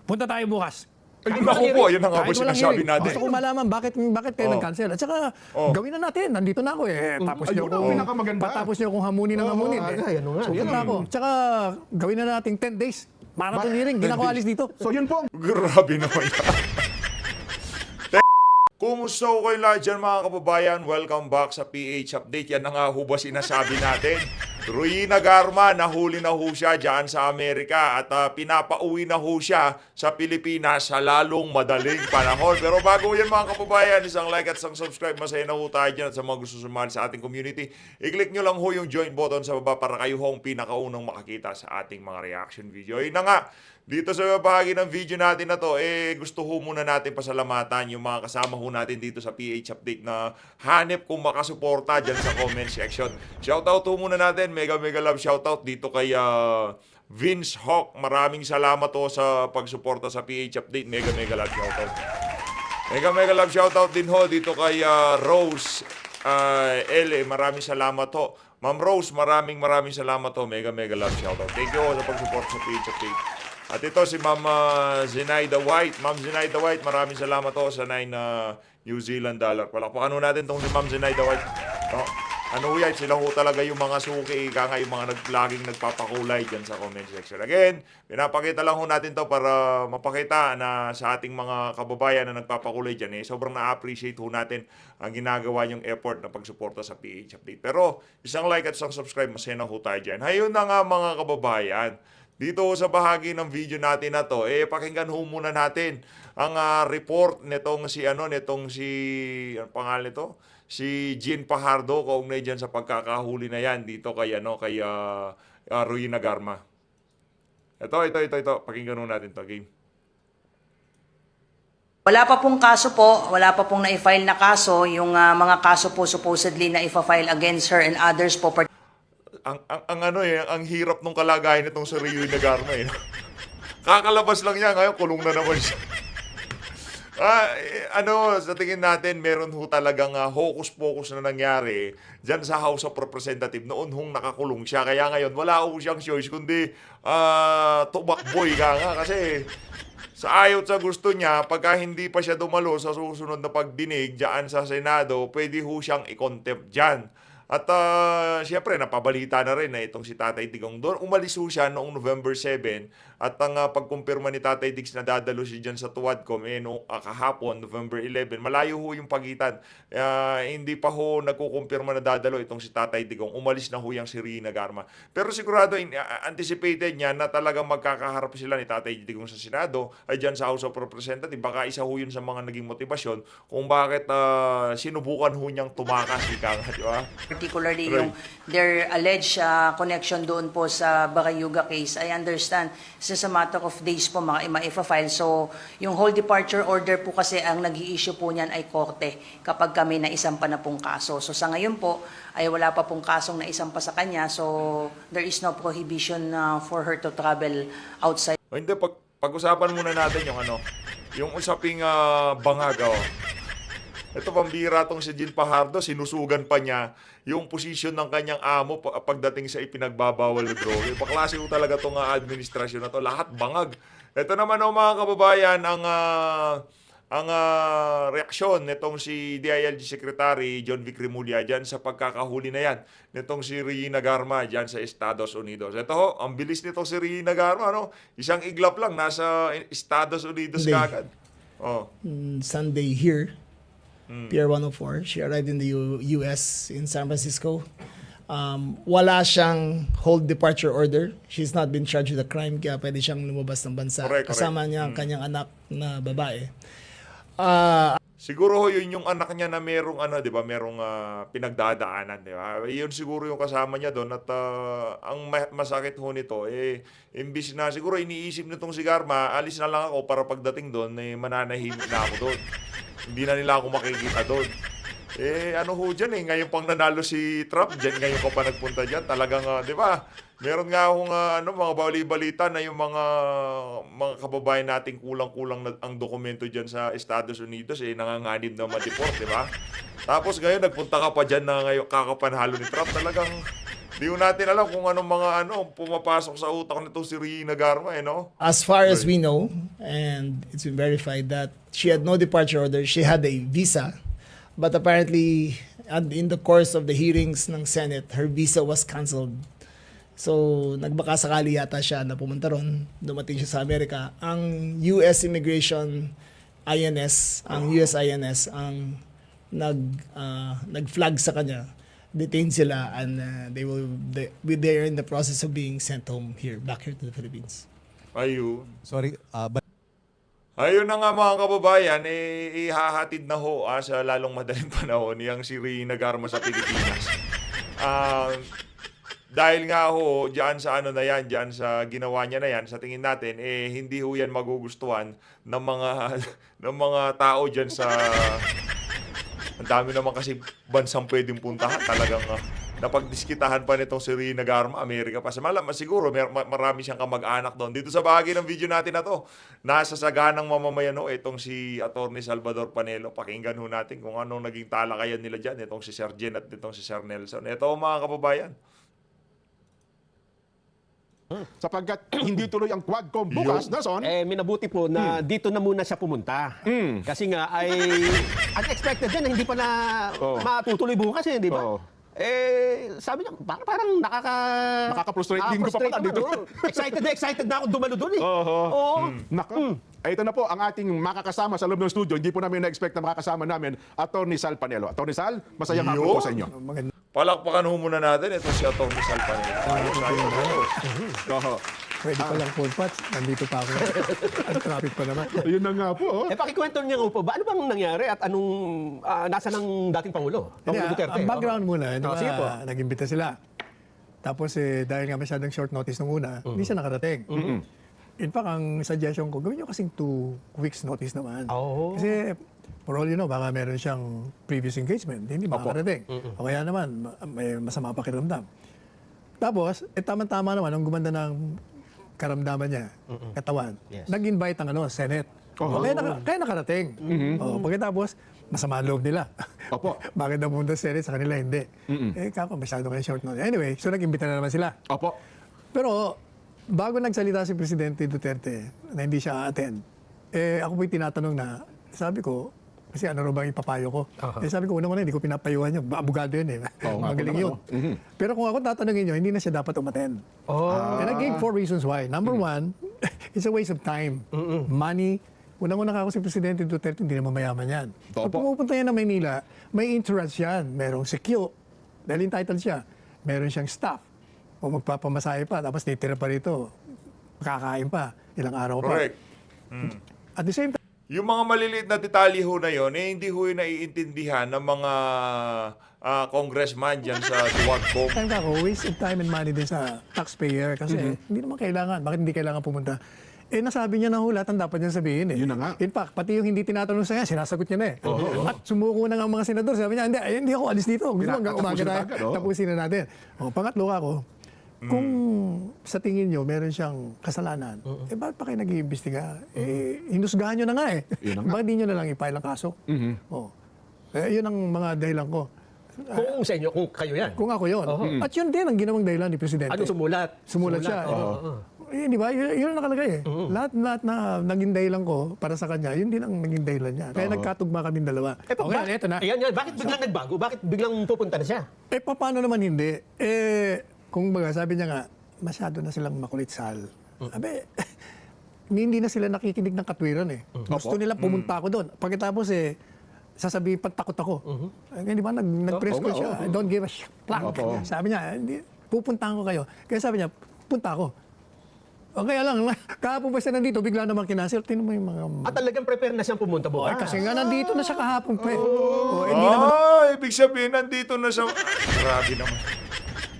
Punta tayo bukas. Ay, naku po, yun na nga po Kahit walang sinasabi hearing. natin. Gusto ko malaman bakit kayo nag-cancel. At saka, gawin na natin. Nandito na ako eh. Tapos niyo Ayun ang pinakamaganda. patapos niyo akong hamunin ng hamunin. Agay, ano nga. So, Yan punta ako. Tsaka, gawin na natin 10 days. Marathon hearing. Hindi na ako alis dito. So yun po. Grabe naman yan. Kumusta ko kayo lahat dyan mga kababayan? Welcome back sa PH Update. Yan na nga ho ba sinasabi natin? Ruina Garma, nahuli na ho siya dyan sa Amerika at pinapauwi na ho siya sa Pilipinas sa lalong madaling panahon. Pero bago yan mga kababayan, isang like at isang subscribe, masaya na ho tayo dyan at sa mga gusto sumali sa ating community, i-click nyo lang ho yung join button sa baba para kayo ho ang pinakaunang makakita sa ating mga reaction video. Yun na nga, dito sa bahagi ng video natin na to, gusto ho muna natin pasalamatan yung mga kasama ho natin dito sa PH Update na hanip kung makasuporta dyan sa comment section. Shoutout ho muna natin, mega love shoutout dito kay Vince Hawk. Maraming salamat ho sa pagsuporta sa PH Update. Mega love shoutout. Mega love shoutout din ho dito kay Rose L. Maraming salamat ho. Ma'am Rose, maraming salamat ho. Mega love shoutout. Thank you ho sa pagsuporta sa PH Update. At ito si Ma'am Zenaida White. Ma'am Zenaida White, maraming salamat ho sa 9 New Zealand dollar. Palakpakan ho natin itong si Ma'am Zenaida White. No? Ano yan, sila ho talaga yung mga suki, ika nga yung mga laging nagpapakulay dyan sa comment section. Again, pinapakita lang ho natin to para mapakita na sa ating mga kababayan na nagpapakulay dyan, sobrang na-appreciate ho natin ang ginagawa yung effort na pagsuporta sa PH Update. Pero, isang like at isang subscribe, masaya na ho tayo dyan. Hayun na nga mga kababayan. Dito sa bahagi ng video natin na to, pakinggan ho muna natin ang report nitong si ano pangalan nito? Si Jean Fajardo kaugnay diyan sa pagkakahuli na yan dito kay Ruina Garma. Ito, pakinggan ho natin to, game. Wala pa pong kaso po, wala pa pong na-file na kaso, yung mga kaso po supposedly na i-file against her and others po. Ang hirap nung kalagayan nitong si Ruina Garma Kakalabas lang niya, ngayon kulong na naman siya. Sa tingin natin, meron ho talagang hocus-pocus na nangyari dyan sa House of Representatives noon hong nakakulong siya. Kaya ngayon, wala ho siyang choice kundi tumakboy ka nga kasi sa ayaw sa gusto niya, pagka hindi pa siya dumalo sa susunod na pagdinig dyan sa Senado, pwede ho siyang i-contempt dyan. At siyempre, napabalita na rin na itong si Tatay Digong doon. Umalis ho siya noong November 7 at ang pagkumpirma ni Tatay Diggs na dadalo siya dyan sa Tuwadcom noong kahapon, November 11. Malayo ho yung pagitan. Hindi pa ho nagkukumpirma na dadalo itong si Tatay Digong. Umalis na ho yung si Ruina Garma. Pero sigurado, anticipated niya na talagang magkakaharap sila ni Tatay Digong sa Senado ay dyan sa House of Representatives. Baka isa ho yun sa mga naging motivasyon kung bakit sinubukan ho niyang tumakas. Di ba? Particularly yung their alleged connection doon po sa Bagayuga case. I understand, since a matter of days po ma-file. So, yung whole departure order po kasi ang nag-i-issue po niyan ay korte kapag kami naisampa na pong kaso. So, sa ngayon po, ay wala pa pong kasong naisampa sa kanya. So, there is no prohibition for her to travel outside. Hindi, pag-usapan muna natin yung usaping bangag. Ito pambira tong si Jean Fajardo, sinusugan pa niya yung posisyon ng kanyang amo pagdating sa ipinagbabawal na droga. Paklase ko talaga itong administrasyon na to. Lahat bangag. Ito naman mga kababayan, ang reaksyon nitong si DILG Secretary John Vic Remulla dyan sa pagkakahuli na yan nitong si Ruina Garma dyan sa Estados Unidos. Ito ho, ang bilis nitong si Ruina Garma, isang iglap lang, nasa Estados Unidos kagad. Sunday here. Pier 104. She arrived in the U.S. in San Francisco. Wala siyang hold departure order. She's not been charged with a crime, kaya pwede siyang lumabas ng bansa. Correct. Kasama niya ang kanyang anak na babae. Siguro ho yun yung anak niya na merong merong pinagdadaanan, di ba? Yun siguro yung kasama niya doon at ang masakit ho nito imbis na siguro iniisip nitong si Garma, alis na lang ako para pagdating doon mananahimik na ako doon. Hindi na nila ako makikita doon. Ho dyan ngayon pang nanalo si Trump dyan, ngayon ko pa nagpunta dyan. Talagang, di ba? Meron nga akong mga bali-balita na yung mga kababayan nating kulang-kulang ang dokumento dyan sa Estados Unidos, nanganganib na ma-deport, di ba? Tapos ngayon, nagpunta ka pa dyan na ngayon kakapanhalo ni Trump. Talagang Di ko natin alam kung anong mga pumapasok sa utak nito si Rina Garma, no? As far as we know, and it's been verified that she had no departure order, she had a visa, but apparently in the course of the hearings ng Senate, her visa was canceled. So, nagbaka sakali yata siya na pumunta ron, dumating siya sa Amerika. Ang US Immigration INS, ang US INS, ang nag-flag sa kanya, detained sila, and they're in the process of being sent home here, back here to the Philippines. Ayun. Sorry, but Ayun na nga mga kababayan, ihahatid na ho sa lalong madaling panahon yang si Rina Garma sa Pilipinas. Dahil nga ho, diyan sa diyan sa ginawa niya na yan, sa tingin natin, hindi ho yan magugustuhan ng mga tao diyan sa... Ang dami naman kasi bansang pwedeng puntahan. Talagang napagdiskitahan pa nitong si Rina Garma, Amerika pa. Siguro marami siyang kamag-anak doon. Dito sa bahagi ng video natin na to, nasa saganang mamamayan ho, itong si Atty. Salvador Panelo. Pakinggan ho natin kung anong naging talakayan nila dyan, itong si Sir Jen at itong si Sir Nelson. Ito mga kababayan. Sapagkat hindi tuloy ang Quadcom bukas, Nelson. Minabuti po na dito na muna siya pumunta. Kasi nga ay unexpected din na hindi pa na matutuloy bukas di ba? Oo. Sabi niya, parang Nakaka-frustrate din ko pa pala dito. Excited na ako dumalo doon Oo. Nako. Ito na po ang ating makakasama sa loob ng studio. Hindi po namin na-expect na makakasama namin, Atty. Sal Panelo. Atty. Sal, masayang hapon po sa inyo. Palakpakan ho muna natin. Ito si Atty. Sal Panelo. Oho. Pwede pa lang phone patch. Nandito pa ako. Ang traffic pa naman. Ayun na nga po. Pakikwento niya po ba? Ano bang nangyari at anong nasa ng dating Pangulo? Pangulo Duterte. Ang background muna, di ba, sige po. nag-imbita sila. Tapos dahil nga masyadong short notice nung una, hindi siya nakarating. In fact, ang suggestion ko, gawin nyo kasing 2 weeks notice naman. Oh. Kasi, for all you know, baka meron siyang previous engagement, hindi makakarating. O kaya naman, may masama pakiramdam. Tapos, tama-tama naman, nung gumanda ng karamdaman niya, katawan, Yes. nag-invite ang Senate. Kaya nakarating. Pagkatapos, masama ang loob nila. Opo. Bakit na pumunta sa Senate, sa kanila hindi. Kako, masyado kayo short notice. Anyway, so nag-imbita na naman sila. Opo. Pero, bago nagsalita si Presidente Duterte na hindi siya attend, ako po'y tinatanong na, sabi ko, kasi ano rin bang ipapayo ko? Sabi ko, unang-una, hindi ko pinapayuhan yun. Abogado yun Magaling yun. Pero kung ako tatanungin nyo, hindi na siya dapat umattend. And I gave 4 reasons why. Number 1, it's a waste of time. Money. Unang-una ako si Presidente Duterte, hindi naman mayaman yan. Pag pumupunta yan ng Maynila, may insurance yan. Merong secure. Dahil entitled siya. Meron siyang staff. O magpapamasahe pa, tapos titira pa rito. Makakain pa. Ilang araw pa. Correct. At the same time, Yung mga maliliit na detalye ho na yun, hindi ho yung naiintindihan ng mga congressman dyan sa Quadcom. time ka ako, waste of time and money din sa taxpayer kasi hindi naman kailangan. Bakit hindi kailangan pumunta? Nasabi niya na ho, lahat ang dapat niya sabihin Yun na nga. In fact, pati yung hindi tinatanong sa kanya, sinasagot niya na At sumuko na nga ang mga senador. Sabi niya, hindi ako alis dito. Gusto mo hanggang umaga tayo. Tapusin na natin. Pangatlo ka ako, kung sa tingin nyo meron siyang kasalanan, bakit pa kayo nag-iimbestiga? Hinusgahan nyo na nga Yun na nga. Bakit di nyo na lang i-file ang kaso? Yun ang mga dahilan ko. Kung sa inyo, kung kayo yan. Kung ako yun. At yun din ang ginawang dahilan ni Presidente. Ano sumulat? Sumulat siya. Di ba? Yun ang nakalagay Lahat na naging dahilan ko para sa kanya, yun din ang naging dahilan niya. Kaya nagkatugma kaming dalawa. Okay, eto na. Ayan, bakit biglang nagbago? Bakit biglang pupunta na siya? Paano naman hindi? Kung baga, sabi niya nga, masyado na silang makulit sal. Sabi, hindi na sila nakikinig ng katwiran Gusto nila pumunta ako doon. Pagkatapos sasabihin, pagtakot ako. Di ba, nag-press ko siya. I don't give a plank. Sabi niya, pupuntahan ko kayo. Kaya sabi niya, punta ako. O kaya lang, kahapon pa siya nandito, bigla naman kinasil. Tingnan mo yung mga... At talagang prepare na siyang pumunta bukas. Kasi nga nandito na siya kahapon pa hindi naman... Ibig sabihin, nandito na siya. Grabe naman.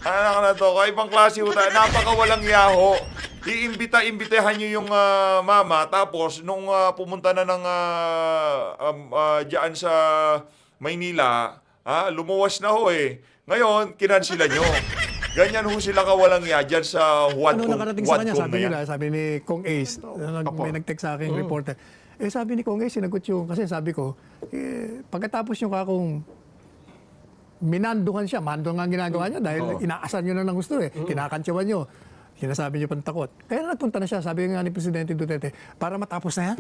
Anak na to, kaibang klase ho tayo. Napakawalang yaho. Iimbita-imbitahan nyo yung mama. Tapos, nung pumunta na ng dyan sa Maynila, lumuwas na ho Ngayon, kinansila nyo. Ganyan ho sila kawalang ya dyan sa Wadcom. Nakarating sa kanya, sabi na yan. nila, sabi ni Kong Ace, may nag-text sa akin, reporter. Sabi ni Kong Ace, sinagot yung, kasi sabi ko, pagkatapos yung kakong minanduhan siya. Mando nga ang ginagawa niya dahil inaasar niyo na ng gusto eh. Kinakantsawan niyo. Sinasabi niyo pantakot. Kaya nagpunta na siya. Sabi nga ni Presidente Duterte, para matapos na yan,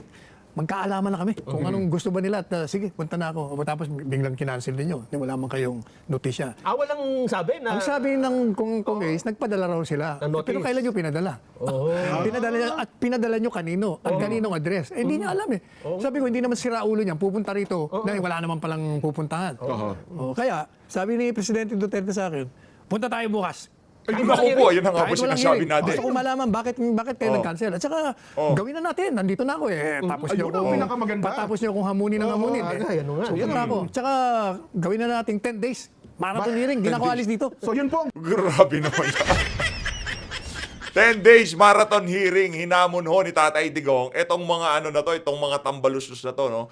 magkaalaman na kami kung anong gusto ba nila. At sige, punta na ako. Tapos biglang kinancel din yun. Wala man kayong notisya. Walang sabi na... Ang sabi ng Congress, nagpadala raw sila. Na notice. Pero kailan nyo pinadala? Pinadala niya, at pinadala nyo kanino? At kaninong address? Hindi niya alam eh. Sabi ko, hindi naman sira ulo niya. Pupunta rito dahil wala naman palang pupuntahan. Kaya, sabi ni Presidente Duterte sa akin, punta tayo bukas. Ay, yun ako po. Yun ang nga po Kahit walang sinasabi hearing. natin. Gusto kong malaman bakit kayo nag-cancel. At saka, gawin na natin. Nandito na ako eh. Tapos niyo Ayun ang pinakamaganda. patapos niyo akong hamunin ng hamunin. ano nga, So, punta ako. Tsaka, gawin na natin 10 days. Marathon hearing. Hindi na ako alis dito. So yun po, Grabe naman yan. 10 days marathon hearing, hinamon ho ni Tatay Digong itong mga ano na to, itong mga tambaluslos na to, no?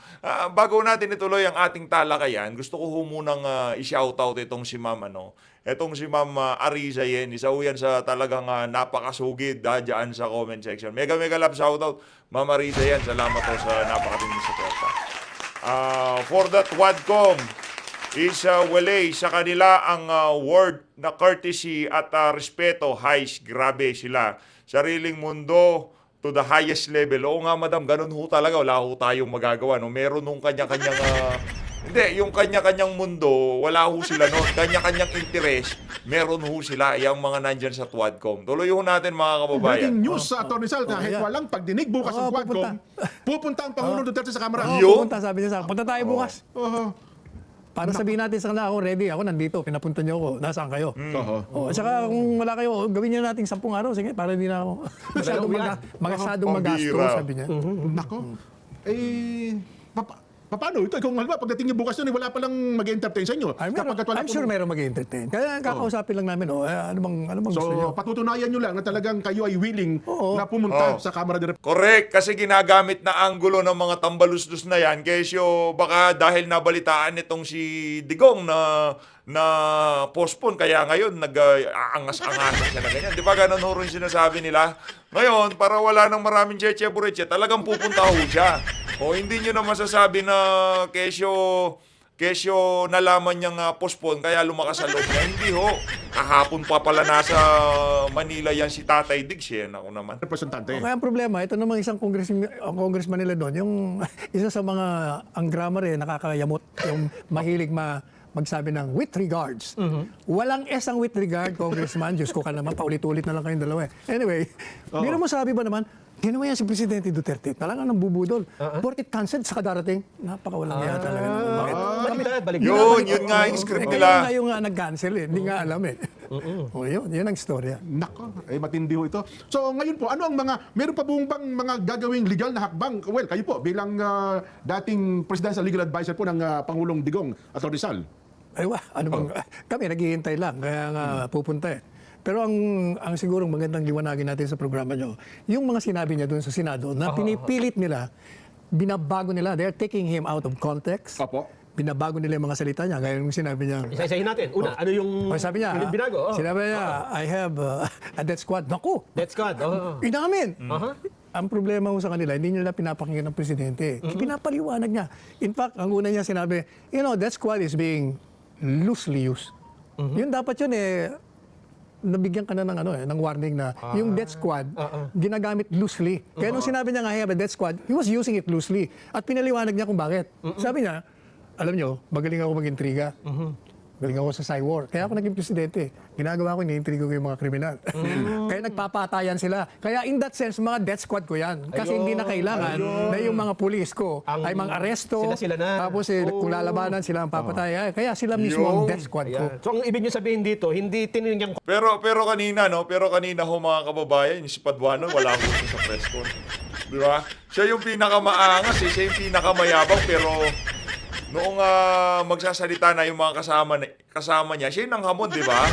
Bago natin ituloy ang ating talakayan, gusto ko ho munang i-shoutout itong si Ma'am, ano? Itong si Ma'am Ariza Yen, isa ho yan sa talagang napakasugid dyan sa comment section. Mega love shoutout, Ma'am Ariza Yen, salamat po sa napakatinding suporta. For that Wadcom, is wala sa kanila ang word na courtesy at respeto. Highs, grabe sila. Sariling mundo to the highest level. Oo nga madam, ganun ho talaga. Wala ho tayong magagawa. No? Meron nung kanya-kanyang... hindi, yung kanya-kanyang mundo, wala ho sila noon. Kanya-kanyang interest, meron ho sila. Yung mga nandyan sa Twadcom. Tuloy ho natin mga kababayan. breaking news sa Atty. Sal, kahit yeah. walang pagdinig bukas ng Quadcom, pupunta ang Pangulong Duterte sa Kamara. Yun. Pupunta, sabi niya sa akin, punta tayo bukas. Para sabihin natin sa kanila, ako ready, ako nandito, pinapunta niyo ako, nasaan kayo? At saka kung wala kayo, gawin niyo natin 10 araw, sige, para hindi na ako masyadong magasto, Pambira. sabi niya. Nako. Paano? Ito, kung halimbawa, pagdating niyo bukas yun, wala palang mag-entertain sa inyo. I'm sure meron mag-entertain. Kaya kakausapin lang namin, ano bang gusto niyo? So, patutunayan nyo lang na talagang kayo ay willing na pumunta sa Kamara de Representantes. Correct, kasi ginagamit na anggulo ng mga tambaluslos na yan. Kesyo, baka dahil nabalitaan itong si Digong na postpone, kaya ngayon nag-aangas-angas siya na ganyan. Di ba ganun ho rin sinasabi nila? Ngayon, para wala nang maraming cheche-bureche, talagang pupunta ho siya. O hindi nyo na masasabi na kesyo nalaman niyang postpone kaya lumakas sa loob niya. Hindi ho. Kahapon pa pala nasa Manila yan si Tatay Diggs. Yan ako naman. Representante. Kaya ang problema, ito namang isang congressman nila doon, yung isa sa mga, ang grammar nakakayamot, yung mahilig magsabi ng with regards. Walang S ang with regard, Congressman. Diyos ko ka naman, paulit-ulit na lang kayong dalawa. Anyway, biro mo sabi ba naman, ginawa yan si Presidente Duterte. Talagang nang bubudol. Porkit cancelled sa kadarating, napakawalang iya talaga. Bakit? Yun nga yung script Kayo nila. nga yung nag-cancel eh. Hindi nga alam eh. Yun ang istorya. Nako, matindi ho ito. So ngayon po, ano ang meron pa buong bang mga gagawing legal na hakbang? Well, kayo po, bilang dating Presidential Legal Advisor po ng Pangulong Digong at Rizal. Kami naghihintay lang, kaya nga pupunta eh. Pero ang sigurong magandang liwanagin natin sa programa nyo, yung mga sinabi niya doon sa Senado na pinipilit nila, binabago nila, they're taking him out of context. Opo. Binabago nila yung mga salita niya, gaya yung sinabi niya. Isa-isahin natin. Una, ano yung Sabi niya, binago? sinabi niya, I have a death squad. Naku, Death squad. inamin. Ang problema mo sa kanila, hindi nila pinapakinggan ng presidente. Pinapaliwanag niya. In fact, ang una niya sinabi, death squad is being loosely used. Yun dapat yun nabigyan ka na ng warning na yung death squad ginagamit loosely. Kaya nung sinabi niya nga, I have a death squad, he was using it loosely. At pinaliwanag niya kung bakit. Sabi niya, alam nyo, magaling ako mag-intriga. Galing ako sa cyber. Kaya ako naging presidente. Ginagawa ko, iniintrigo ko yung mga kriminal. Kaya nagpapatayan sila. Kaya in that sense, mga death squad ko yan. Kasi hindi na kailangan na yung mga pulis ko ay mga aresto. Sila na. Tapos kung lalabanan sila ang papatay. Kaya sila mismo ang death squad ko. So ang ibig niyo sabihin dito, hindi tinignan ko. Pero kanina ho mga kababayan, yung si Paduano, wala ko siya sa press con. Di ba? Siya yung pinakamaangas, siya yung pinakamayabang, pero noong magsasalita na yung mga kasama niya, siya yung nanghamon, di ba?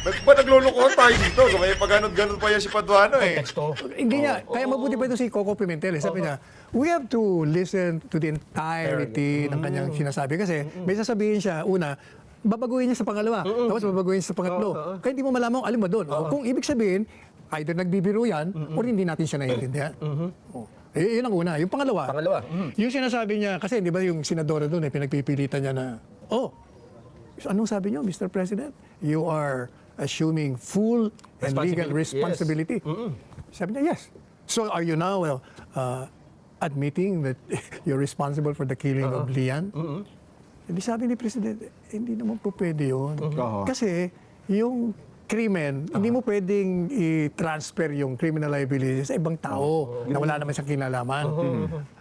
Naglulukohan tayo dito. May pag-ganod pa yan si Paduano eh. Texto. Hindi niya. Kaya mabuti pa ito si Coco Pimentel. Sabi niya, we have to listen to the entirety ng kanyang sinasabi. Kasi may sasabihin siya, una, babaguhin niya sa pangalawa. Tapos babaguhin niya sa pangatlo. Kaya hindi mo malaman kung alin mo doon. Kung ibig sabihin, either nagbibiro yan or hindi natin siya naiintindihan. Yun ang una. Yung pangalawa. Yung sinasabi niya, kasi di ba yung senadora doon, pinagpipilitan niya na, Anong sabi niyo, Mr. President? You are assuming full and legal responsibility. Sabi niya, yes. So are you now admitting that you're responsible for the killing of Lian? Hindi sabi ni Presidente, hindi naman po pwede yun. Kasi yung krimen, hindi mo pwedeng i-transfer yung criminal liability sa ibang tao na wala naman siyang kinalaman.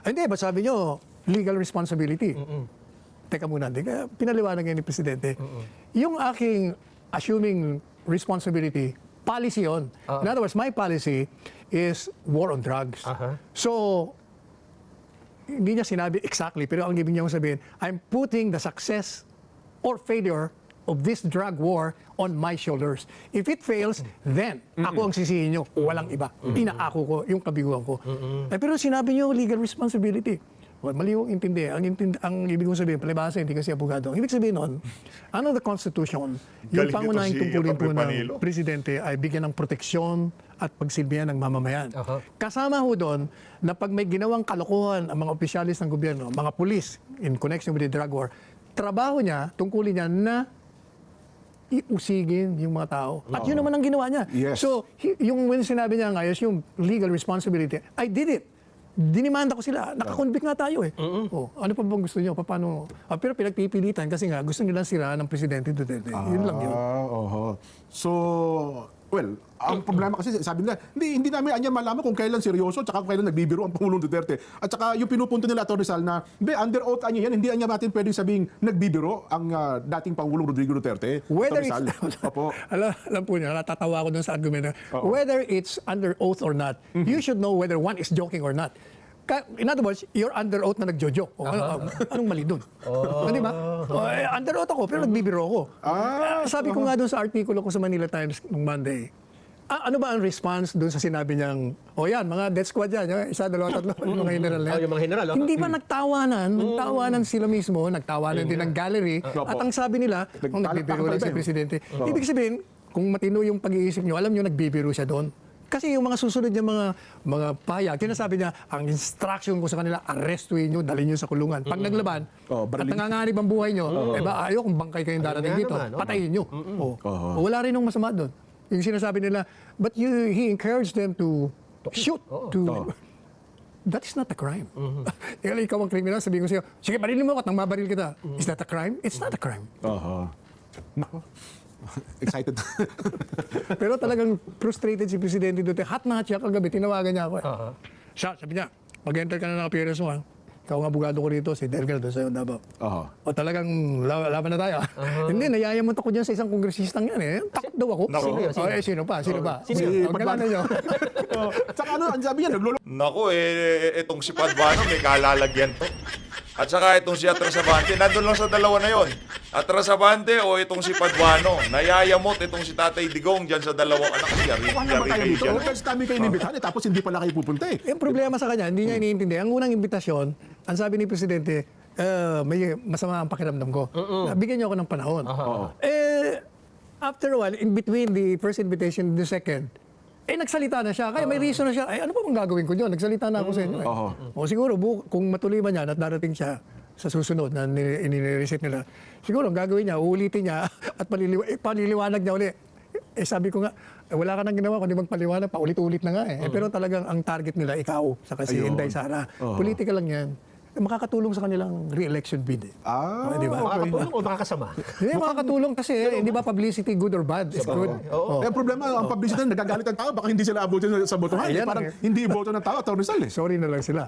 Hindi, ba sabi niyo, legal responsibility. Teka muna, pinaliwanag niya ni Presidente. Yung aking assuming responsibility, policy yun. In other words, my policy is war on drugs. So, hindi niya sinabi exactly, pero ang ibig niya sabihin, I'm putting the success or failure of this drug war on my shoulders. If it fails, then ako ang sisihin niyo, walang iba. Inaako ko, yung kabiguan ko. Pero sinabi niyo legal responsibility. Well, maliwang intindi. Ang ibig kong sabihin, palibasa, hindi kasi abogado. Ang ibig sabihin nun, under the Constitution, yung Galing pangunahing ito si tungkulin po Panilo. ng Presidente ay bigyan ng proteksyon at pagsilbihan ng mamamayan. Kasama ho doon na pag may ginawang kalokohan ang mga opisyalis ng gobyerno, mga pulis in connection with the drug war, trabaho niya, tungkulin niya na iusigin yung mga tao. At yun naman ang ginawa niya. Yes. So, yung when sinabi niya ngayos, yung legal responsibility, I did it. Dinimanda ko sila. Nakakonvict nga tayo eh. Oh, ano pa bang gusto niyo? Paano? Pero pinagpipilitan kasi nga gusto nilang sira ng Presidente Duterte. Yun lang yun. So, well, ang problema kasi sabi nila, hindi namin anya malaman kung kailan seryoso at kung kailan nagbibiro ang Pangulong Duterte. At saka yung pinupunto nila, Atty. Rizal, na under oath anya yan, hindi anya natin pwedeng sabing nagbibiro ang dating Pangulong Rodrigo Duterte. Whether Atty. it's, Rizal. Opo. alam po niya, natatawa ko dun sa argument. Whether it's under oath or not, you should know whether one is joking or not. In other words, you're under oath na nagjo-joke. Anong mali dun? Di ba? Under oath ako, pero nagbibiro ako. Sabi ko nga dun sa artikulo ko sa Manila Times nung Monday, ano ba ang response dun sa sinabi niyang, yan, mga death squad yan, yung isa, dalawa, tatlo, yung mga general na yan. yung mga general, Hindi ba nagtawanan sila mismo, nagtawanan din ng gallery, at ang sabi nila, nagbibiro lang si Presidente. Ibig sabihin, kung matino yung pag-iisip niyo, alam niyo nagbibiro siya doon. Kasi yung mga susunod niya mga pahayag, sinasabi niya, ang instruction ko sa kanila, arrestuin niyo, dalhin niyo sa kulungan. Pag naglaban, at nanganganib ang buhay niyo, ayaw kung bangkay kayong darating dito, patayin niyo. Wala rin nung masama doon. Yung sinasabi nila, but he encouraged them to shoot. That is not a crime. Ikaw ang kriminal, sabihin ko sa'yo, sige, barilin mo ako at nang mabaril kita. Is that a crime? It's not a crime. Nako. Excited. Pero talagang frustrated si Presidente Duterte. Hot na hot siya kagabi, tinawagan niya ako eh. Sabi niya, mag-enter ka na ng appearance mo ha. Ikaw ang abogado ko rito, si Delgado doon sa'yo, Davao. O talagang laban na tayo. Hindi, nayayamot ako dyan sa isang kongresistang yan eh. Takot daw ako. Sino pa? Si Pagkalanan niyo. Tsaka ano, ang sabi niya, naglolo. Naku, itong si Paduano may kalalagyan to. At saka itong si Atrasabante, nandun lang sa dalawa na yon. Atrasabante o itong si Paduano, nayayamot itong si Tatay Digong dyan sa dalawang anak niya. Kung ano ba tayo dito? First time kayo inimbitahan tapos hindi pala kayo pupunta eh. Yung problema sa kanya, hindi niya iniintindi. Ang unang imbitasyon, ang sabi ni Presidente, may masama ang pakiramdam ko. Bigyan niyo ako ng panahon. After a while, in between the first invitation and the second, nagsalita na siya. Kaya may reason na siya. Ano pa bang gagawin ko dyan? Nagsalita na ako sa inyo. O siguro, kung matuloy man yan at darating siya sa susunod na inireset nila, siguro ang gagawin niya, uulitin niya at paliliwanag niya ulit. Sabi ko nga, wala ka nang ginawa kundi magpaliwanag, paulit-ulit na nga eh. Pero talagang ang target nila, ikaw, saka si Inday Sara. Politika lang yan. Makakatulong sa kanilang re-election bid. Di ba? Makakatulong o makakasama? Hindi, makakatulong kasi, hindi ba publicity good or bad? It's good. Ang problema, ang publicity, nagagalit ang tao, baka hindi sila abutin sa botohan. Parang hindi iboto ng tao, Atty. Rizal eh. Sorry na lang sila.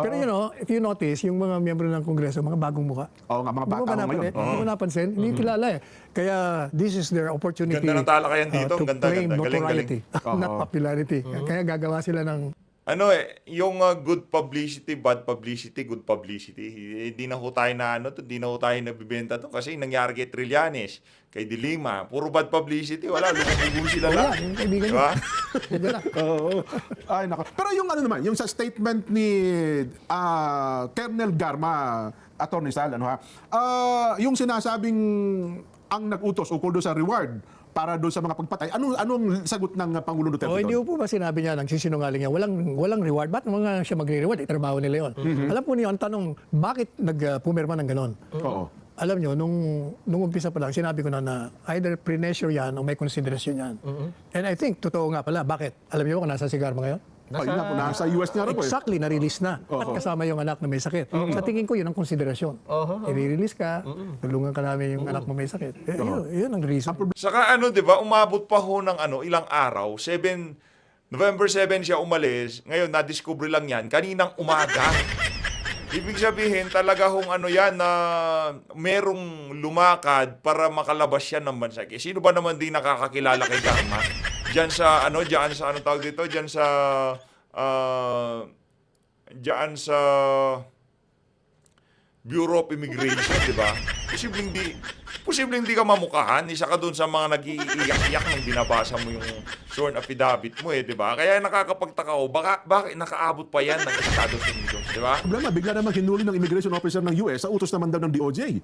Pero if you notice, yung mga miyembro ng Kongreso, mga bagong muka. Oo nga, mga bata ko ngayon. Hindi mo napansin? Hindi kilala eh. Kaya this is their opportunity Ganda ng talakayan dito. to Ganda, claim ganda. Galing, notoriety, not popularity. Kaya gagawa sila ng Yung good publicity, bad publicity, good publicity. Hindi na ho tayo hindi na ho tayo nabibenta to kasi nangyari kay Trillanes, kay De Lima, puro bad publicity, wala, lumubugo sila lang. yung kaibigan Diba? Ay, nako. Pero yung ano naman, yung sa statement ni Colonel Garma, Atty. Rizal, yung sinasabing ang nag-utos ukol doon sa reward para doon sa mga pagpatay, anong sagot ng Pangulong Duterte doon? hindi po ba sinabi niya, nagsisinungaling niya, walang reward. Ba't mga siya magre-reward? Trabaho nila yun. Alam po niyo, ang tanong, bakit nagpumirma ng ganon? alam nyo, nung umpisa pa lang, sinabi ko na either pre-measure yan o may konsiderasyon yan. And I think, totoo nga pala. Bakit? Alam nyo ba kung nasa si Garma ngayon? Ayun na po, nasa US nga rin po eh. Exactly, na-release na. At kasama yung anak na may sakit. Sa tingin ko, yun ang konsiderasyon. I-release ka, tulungan ka namin yung anak mo may sakit. Yun ang reason. Saka di ba, umabot pa ho ng ilang araw, November 7 siya umalis, ngayon na-discover lang yan, kaninang umaga. Ibig sabihin, talaga hong yan na merong lumakad para makalabas siya ng bansa. Sino ba naman di nakakakilala kay Garma? Diyan sa ano tawag dito? Diyan sa Bureau of Immigration, di ba? Posibleng hindi ka mamukhaan. Isa ka doon sa mga nag-iiyak-iyak nung binabasa mo yung sworn affidavit mo di ba? Kaya nakakapagtaka ko, bakit nakaabot pa yan ng Estados Unidos, di ba? Problema, bigla namang hinuli ng immigration officer ng US sa utos naman daw ng DOJ.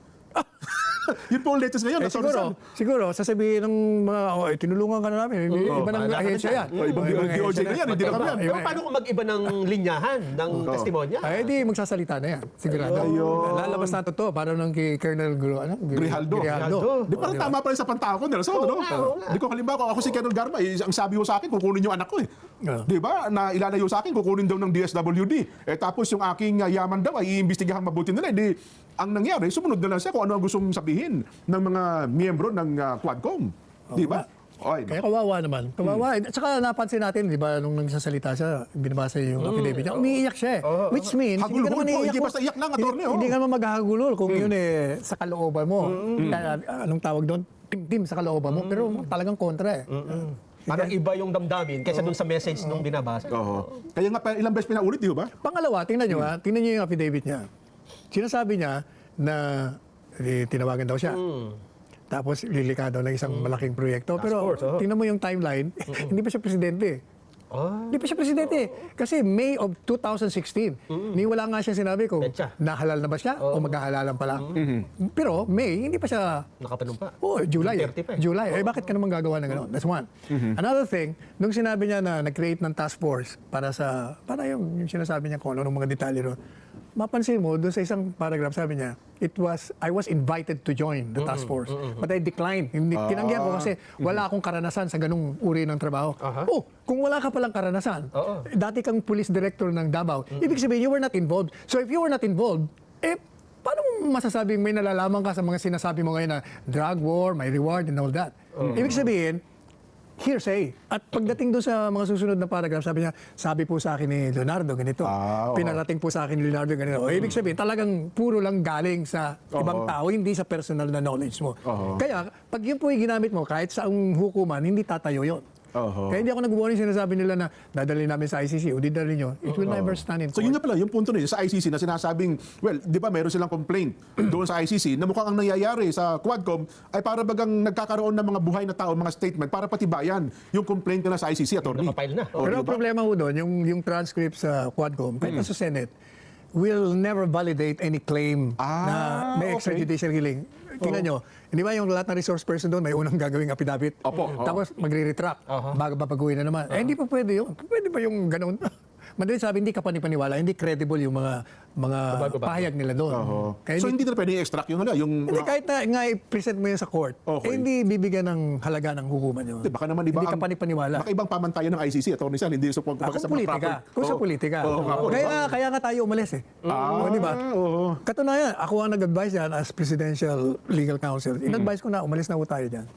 Yun po ang latest ngayon. Atty. Sal. Siguro, sasabihin ng mga, tinulungan ka na namin. Iba ng ahensya yan. Ibang DOJ na yan, hindi na kami yan. Pero paano kung mag-iba ng linyahan ng testimonya? Ay, di magsasalita na yan. Sigurado. Lalabas na totoo. Parang nung kay Colonel Grijaldo. Di parang tama pa rin sa pantako, Nelson. Di ko halimbawa, ako si Colonel Garma, ang sabi ko sa akin, kukunin yung anak ko Di ba? Na ilalayo sa akin, kukunin daw ng DSWD. Tapos yung aking yaman daw ay iimbestigahan mabuti nila. Di, ang nangyari, sumunod na lang siya kung ano ang gustong sabihin ng mga miyembro ng Quadcom. Di ba? Oy, Kaya kawawa naman. Kawawa. At saka napansin natin, di ba, nung nagsasalita siya, binabasa yung affidavit niya, umiiyak siya Which means, hindi ka Hagulhol naman po, iiyak. hindi basta iyak lang, attorney, Hindi ka naman maghahagulol kung yun sa kalooban mo. Kaya, anong tawag doon? Tim sa kalooban mo. Pero talagang kontra Parang iba yung damdamin kaysa dun sa message nung binabasa. Kaya nga, ilang beses pinaulit, di ba? Pangalawa, tingnan nyo tingnan nyo yung affidavit niya. Sinasabi niya na tinawagan daw siya. Tapos lilika daw ng isang malaking proyekto. Pero tingnan mo yung timeline, hindi pa siya presidente. Hindi pa siya presidente. Kasi May of 2016, wala nga siya sinabi kung Petsa. nahalal na ba siya o maghahalalan pa lang. Pero May, hindi pa siya Nakapanumpa. July. 30 pa July. Bakit ka naman gagawa ng gano'n? That's one. Another thing, nung sinabi niya na nag-create ng task force para yung sinasabi niya kung ano mga detalye ron, mapansin mo, doon sa isang paragraph, sabi niya, I was invited to join the task force, but I declined. Tinanggihan ko kasi wala akong karanasan sa ganung uri ng trabaho. Kung wala ka palang karanasan, dati kang police director ng Davao, ibig sabihin, you were not involved. So if you were not involved, paano mo masasabing may nalalaman ka sa mga sinasabi mo ngayon na drug war, may reward and all that? Ibig sabihin, hearsay. At pagdating doon sa mga susunod na paragraph, sabi po sa akin ni Leonardo ganito. Pinarating po sa akin ni Leonardo ganito. Ibig sabihin, talagang puro lang galing sa ibang tao, hindi sa personal na knowledge mo. Kaya, pag yun po yung ginamit mo, kahit sa hukuman, hindi tatayo yun. Kaya hindi ako nag-warning, sinasabi nila na dadalhin namin sa ICC o didalhin nyo. It will never stand in So court. yun nga pala, yung punto na yun, sa ICC na sinasabing, well, di ba mayroon silang complaint doon sa ICC na mukhang ang nangyayari sa Quadcom ay para bagang nagkakaroon ng mga buhay na tao, mga statement, para patibayan yung complaint nila sa ICC, attorney. Nakapile na. Pero ang problema ho doon, yung transcript sa Quadcom, kahit sa Senate, will never validate any claim na may extrajudicial killing. Tingnan nyo, hindi ba yung lahat ng resource person doon may unang gagawing affidavit? Tapos magre-retract bago papag-uwi na naman. Hindi pa pwede yun. Pwede ba yung ganoon? Madali sabi, hindi ka panipaniwala, hindi credible yung mga pahayag nila doon. Kaya So hindi na pwede i-extract yung hindi, kahit na nga i-present mo yun sa court, hindi bibigyan ng halaga ng hukuman yun. Baka naman iba hindi ka panipaniwala. Baka ibang pamantayan ng ICC, attorney Sal, hindi so Kung politika. Kung sa politika. Kaya nga tayo umalis di ba? Katunayan, ako ang nag-advise yan as Presidential Legal Counsel. In-advise ko na, umalis na po tayo dyan.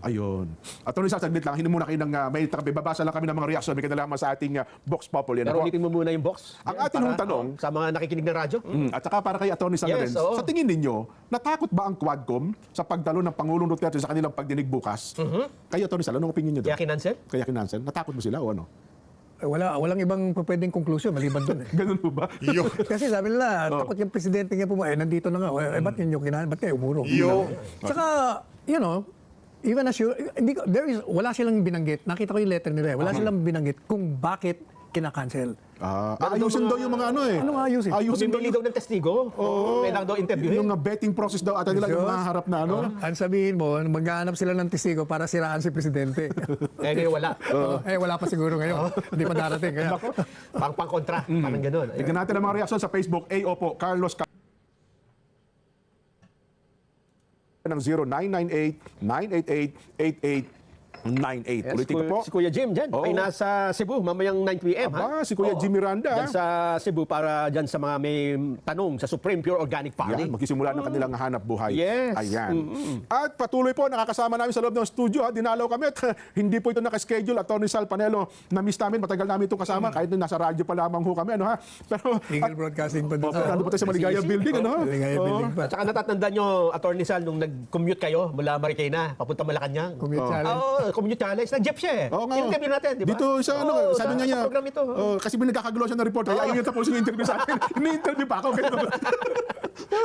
Ayun. Attorney Sal, saglit lang. Hinimuna kayo ng may babasa lang kami ng mga reaction. May kinalaman sa ating Vox Populi. Pero ulitin mo muna yung box. Ang ating Para, tanong, sa mga nakikinig ng radyo. at saka para kay Attorney Sal Yes, rin, oo. sa tingin ninyo, natakot ba ang Quadcom sa pagdalo ng Pangulong Duterte sa kanilang pagdinig bukas? Kayo, Attorney Sal, anong opinion niyo doon? Kaya kinansel? Kaya kinansen? Natakot mo sila o ano? Walang ibang pwedeng conclusion maliban doon Ganun po ba? Kasi sabi nila, takot yung presidente nga nandito na nga. Ba't yun yung kinahan? Ba't kayo umurong? Saka, even as wala silang binanggit. Nakita ko yung letter nila. Wala silang binanggit kung bakit kinakancel. Ayusin daw yung mga Anong ayusin? Ayusin daw Pumili daw ng testigo. Kailangan daw interviewin. yung betting process daw ata nila, yung maharap na ano. Ang sabihin mo, maghahanap sila ng testigo para siraan si presidente. Ngayon wala. Wala pa siguro ngayon. Hindi pa darating. Kaya, Pang-kontra. Parang ganun. Tignan natin ang mga reaksyon sa Facebook. Opo, Carlos ng 0998-988-8898. Ulitin ko po. Si Kuya Jim dyan. Oo. Ay nasa Cebu, mamayang 9 p.m. Aba, si Kuya Oo. Jim Miranda. Dyan sa Cebu para dyan sa mga may tanong sa Supreme Pure Organic Party. Yan, magsisimula ng kanilang hanap buhay. Yes. Ayan. At patuloy po, nakakasama namin sa loob ng studio. Dinalaw kami at hindi po ito nakaschedule. Attorney Sal Panelo, na-miss namin. Matagal namin itong kasama. Kahit na nasa radyo pa lamang ho kami. Ano, ha? Pero, Eagle Broadcasting pa doon. nandun po tayo sa Maligaya Building. Ano? Maligaya Building pa. At saka natatandaan nyo, Attorney Sal, nung nag-commute kayo mula Marikina, papunta Malacanang. Commute challenge. Oo, commute challenge. Nag-jeep siya eh. Oo nga. In-interview natin, di ba? Dito sa ano, Oo, sabi sa niya, program ito. kasi pinagkakagulo siya ng report. Ayaw niya tapusin yung interview sa akin. Ini-interview pa ako. Ganito.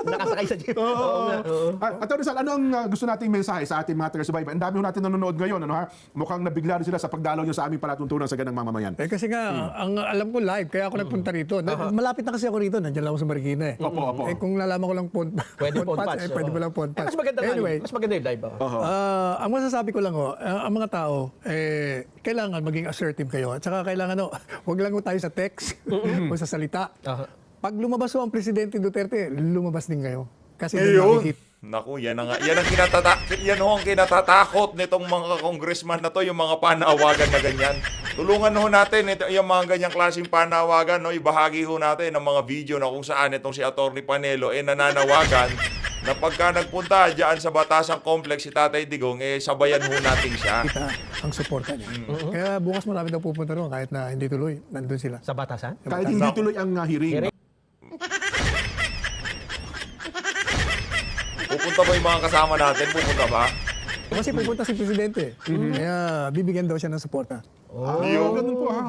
Nakasakay sa jeep. Oo. Oo nga, oo. At Rizal, ano ang gusto nating mensahe sa ating mga taga-subaybay? Ang dami ho natin nanonood ngayon, ano ha? Mukhang nabigla rin sila sa pagdalaw niyo sa aming palatuntunan sa ganang mamamayan. Eh kasi nga, ang alam ko live, kaya ako nagpunta rito. Malapit na kasi ako rito, nandiyan lang ako sa Marikina eh. Opo. Eh kung nalaman ko lang Pwede phone patch. pwede mo lang phone Eh, patch. mas maganda nga Anyway, yun. Mas maganda yung live. ang masasabi ko lang ang mga tao, kailangan maging assertive kayo. At saka kailangan, wag lang tayo sa text o sa salita. Pag lumabas ho ang Presidente Duterte, lumabas din kayo. Kasi doon Ngayon, makikita. naku, yan ang yan ho ang kinatatakot nitong mga congressman na to, yung mga panawagan na ganyan. Tulungan ho natin yung mga ganyang klaseng panawagan, no? Ibahagi ho natin ng mga video na kung saan itong si Atty. Panelo nananawagan na pagka nagpunta diyan sa Batasang Complex si Tatay Digong, sabayan ho natin siya. Kita ang suporta niya. Kaya bukas marami daw pupunta roon kahit na hindi tuloy, nandun sila. Sa Batasan? Kahit hindi tuloy ang hearing. Pupunta ba yung mga kasama natin? Pupunta ba? Kasi pupunta si Presidente. Kaya bibigyan daw siya ng suporta. Ganun po ha.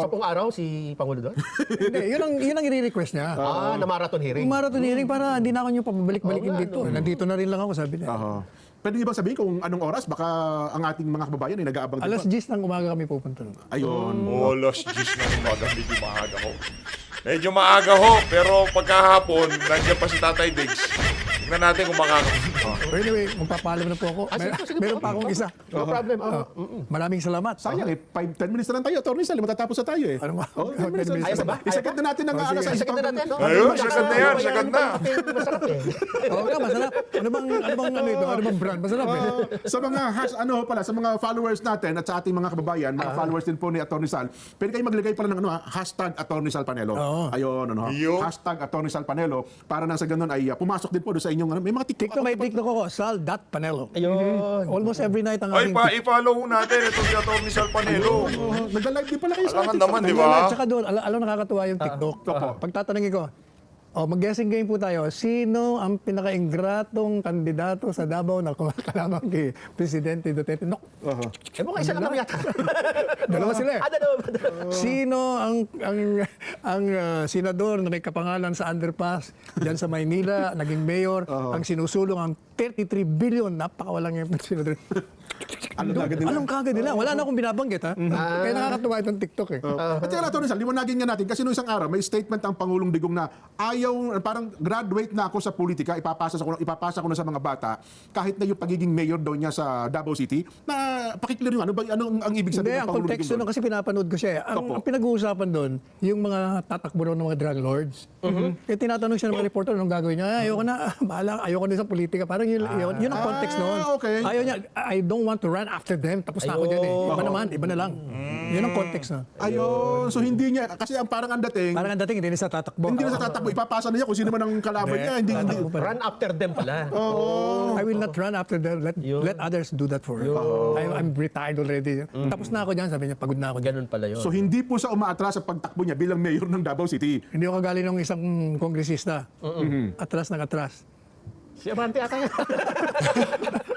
Sa pong araw, si Pangulo doon? Hindi, yun ang i-request niya. Na marathon hearing. Yung marathon hearing para hindi na ako yung pabalik-balikin dito. Nandito na rin lang ako, sabi niya. Pwede niyo bang sabihin kung anong oras? Baka ang ating mga kababayan ay nag-aabang din Alas pa. 10 ng umaga kami pupunta doon. Ayun. Alas 10 na umaga, medyo maaga ho. Medyo maaga ho, pero pagkahapon, nandiyan pa si Tatay Diggs. Tignan natin kung makakapunta. Anyway, magpapaalam na po ako. Meron pa akong isa. No problem. Maraming salamat. Sayang 5-10 minutes na lang tayo, Atty. Sal. Matatapos na tayo eh. Ano ba? 10 minutes. 10 minutes na ba? Isagad na natin ang alas sige. Sagad na natin, no? Ayun, sagad na yan, sagad na. Masarap eh. Oo nga, masarap. Ano bang ito? Ano bang brand? Masarap eh. Sa mga sa mga followers natin at sa ating mga kababayan, mga followers din po ni Atty. Sal, pwede kayo maglagay pala ng hashtag Atty. Sal Panelo. Oo. Ayun, Iyo. hashtag Atty. Sal Panelo para nang sa ganun ay pumasok din po doon sa inyong may mga TikTok. TikTok, may TikTok ako, sal.panelo. Ayun. Almost every night ang Ay, aking i-follow ho natin itong si Atty. Sal Panelo. Nagla-live din pala kayo sa Alangan TikTok. naman, di TikTok. ba? At saka doon, alam nakakatuwa yung TikTok. Pag tatanungin ko, mag-guessing game po tayo. Sino ang pinaka-ingratong kandidato sa Davao na kumakalamang kay Presidente Duterte? No, Eh, mukhang isa lang naman yata. dalawa sila eh. Dalawa. Sino ang senador na may kapangalan sa underpass diyan sa Maynila, naging mayor, ang sinusulong ang 33 billion, napakawalang yung senador. Anong kagad nila? Wala na akong binabanggit ha. Kaya nakakatuwa itong TikTok eh. At saka Atty. Sal, liwanagin nga natin kasi noong isang araw may statement ang Pangulong Digong na parang graduate na ako sa politika, ipapasa ko na sa mga bata kahit na yung pagiging mayor daw niya sa Davao City. Na pakiclear yung ano ang ibig Hindi, sabihin ng ang Pangulong konteksto Digong nun, kasi pinapanood ko siya eh. Ang pinag-uusapan doon, yung mga tatakbo raw ng mga drug lords. Kaya tinatanong siya ng mga reporter, anong gagawin niya? Ayoko na, bahala, ayoko na sa politika. Parang yun ang context noon. okay. Ayaw niya, I don't want to run after them. Tapos na ako dyan eh. Iba naman, iba na lang. Yun ang context na. Ayun, so hindi niya, kasi ang parang ang dating, Parang ang dating, hindi na sa tatakbo. hindi na sa tatakbo, ipapasa na niya kung sino man ang kalaban niya. Hindi. Tatakbo pa rin. Run after them pala. I will not run after them. Let others do that for me. I'm retired already. Tapos na ako dyan, sabi niya, pagod na ako dyan. Ganun pala yun. So hindi po sa umaatras sa pagtakbo niya bilang mayor ng Davao City. Hindi ako kagaling ng isang kongresista. Atras ng atras. Si Amante ata yan.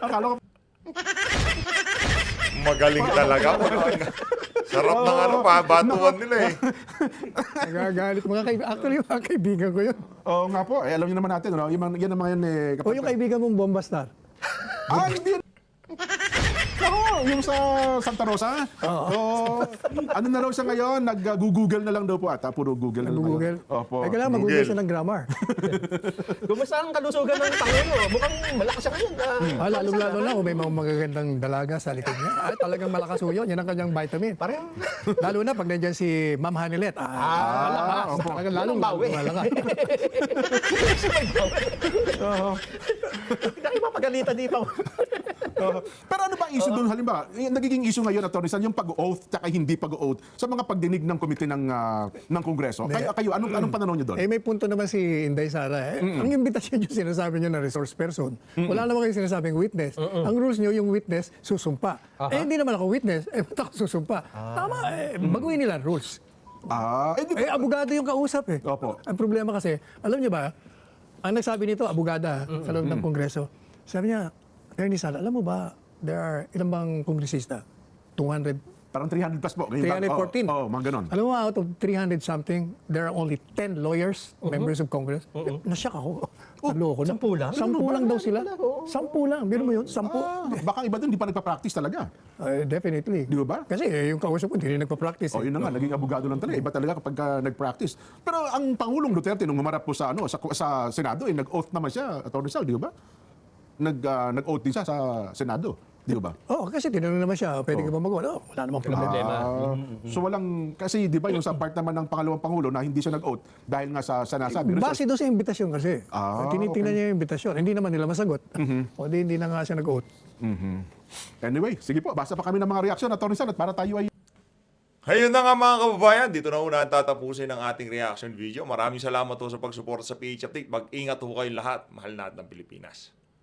Akala ko Magaling talaga. Sarap ng batuan nila eh. Nagagalit. Actually, mga kaibigan ko yun. Oo nga po, alam niyo naman natin, yan naman yan eh. O yung kaibigan mong Bomba Star. Hindi. Ako, yung sa Santa Rosa. Oo. Ano na raw siya ngayon? Nag-google na lang daw po ata. Puro Google na lang. Google. Opo. Eh, kailangan mag-Google siya ng grammar. Kumusta ang kalusugan ng Pangulo? Mukhang malakas siya ngayon. Lalo-lalo na kung may mga magagandang dalaga sa likod niya. Ay, talagang malakas ho yun. Yan ang kanyang vitamin. Pareho. Lalo na pag nandiyan si Ma'am Hanilet. Malakas. Opo. lalong bawi. malakas. Hindi kayo mapagalitan di pa. Pero ano ba ang issue doon? Halimbawa, yung nagiging issue ngayon, Atty. Sal, yung pag-oath at hindi pag-oath sa mga pagdinig ng komite ng Kongreso. Kayo, anong pananaw nyo doon? Eh, may punto naman si Inday Sara. Ang imbitasyon yung sinasabi nyo na resource person. Wala naman kayo sinasabing witness. Ang rules nyo, yung witness, susumpa. Eh, hindi naman ako witness. Eh, ba't ako susumpa? Tama, baguhin nila ang rules. Di ba? Abogado yung kausap eh. Opo. Ang problema kasi, alam niyo ba, ang nagsabi nito, abogada sa loob ng Kongreso, sabi niya, Attorney Sal, alam mo ba, there are ilang bang kongresista? 200, Parang 300 plus po. Ngayon, 314. mga ganon. Alam mo, out of 300 something, there are only 10 lawyers, members of Congress. Nasyak ako. Naloko na. 10 lang? 10 lang daw sila. 10 lang. Biro mo yun? 10. Baka iba doon, di pa nagpa-practice talaga. Definitely. Di ba? Kasi yung kausap ko, hindi rin nagpa-practice. Yun na nga, naging abogado lang talaga. Iba talaga kapag nag-practice. Pero ang Pangulong Duterte, nung humarap po sa Senado, nag-oath naman siya, Atty. Sal, di ba? Nag-oath din siya sa Senado. Di ba? Kasi tinanong naman siya, pwede ka ba magawa? Wala namang problema. So walang, kasi di ba yung sa part naman ng pangalawang Pangulo na hindi siya nag-oath dahil nga sa nasabi. Base doon sa imbitasyon kasi. Tinitingnan niya yung imbitasyon. Hindi naman nila masagot. O hindi na nga siya nag-oath. Anyway, sige po, basa pa kami ng mga reaksyon, Atty. Sal, at para tayo ay Ayun na nga mga kababayan, dito na una tatapusin ang ating reaction video. Maraming salamat po sa pagsuporta sa PH Update. Mag-ingat po kayong lahat. Mahal natin ang Pilipinas.